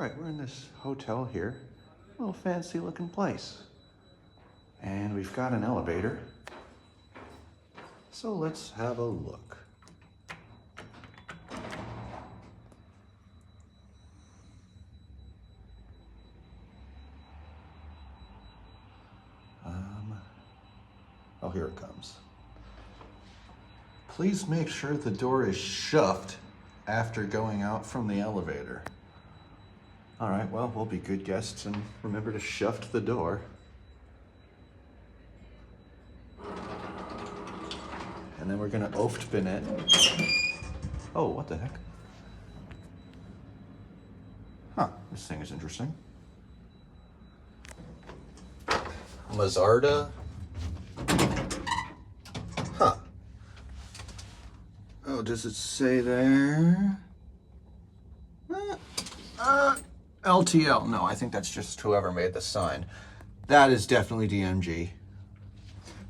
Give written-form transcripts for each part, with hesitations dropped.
right, we're in this hotel here, a little fancy looking place. And we've got an elevator. So let's have a look. Oh, here it comes. Please make sure the door is shut after going out from the elevator. All right, well, we'll be good guests and remember to shut the door. And then we're gonna oftbin it. Oh, what the heck? Huh, this thing is interesting. Mazzarda. Huh. Oh, does it say there? LTL. No, I think that's just whoever made the sign. That is definitely DMG.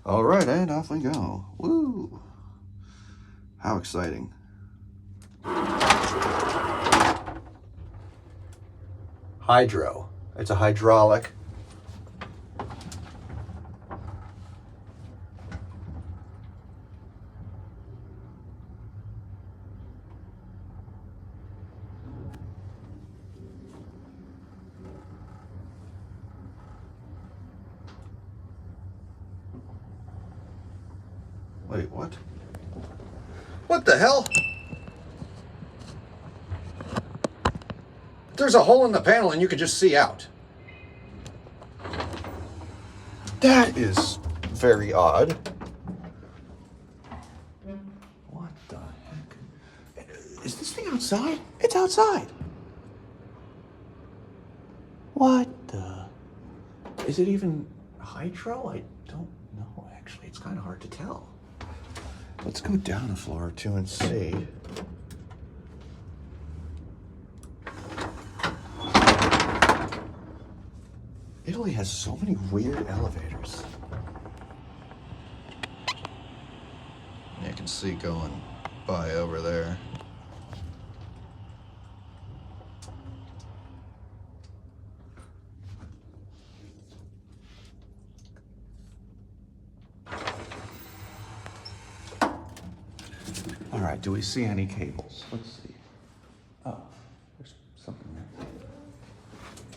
All right, and off we go. Woo! How exciting. Hydro. It's a hydraulic. Wait, what? What the hell? There's a hole in the panel and you can just see out. That is very odd. What the heck? Is this thing outside? It's outside. What the? Is it even hydro? I don't know, actually. It's kind of hard to tell. Let's go down a floor or two and see. Italy has so many weird elevators. You can see going by over there. All right, do we see any cables? Let's see. Oh, there's something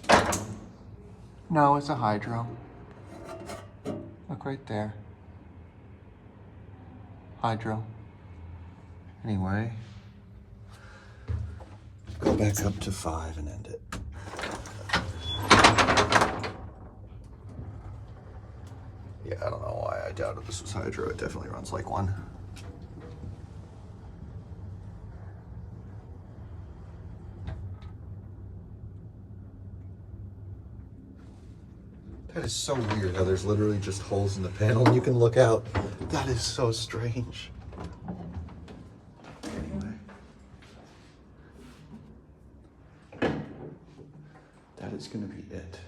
there. No, it's a hydro. Look right there. Hydro. Anyway, go back up to 5 and end it. Yeah, I don't know why I doubted this was hydro. It definitely runs like one. That is so weird how there's literally just holes in the panel and you can look out. That is so strange. Anyway. That is gonna be it.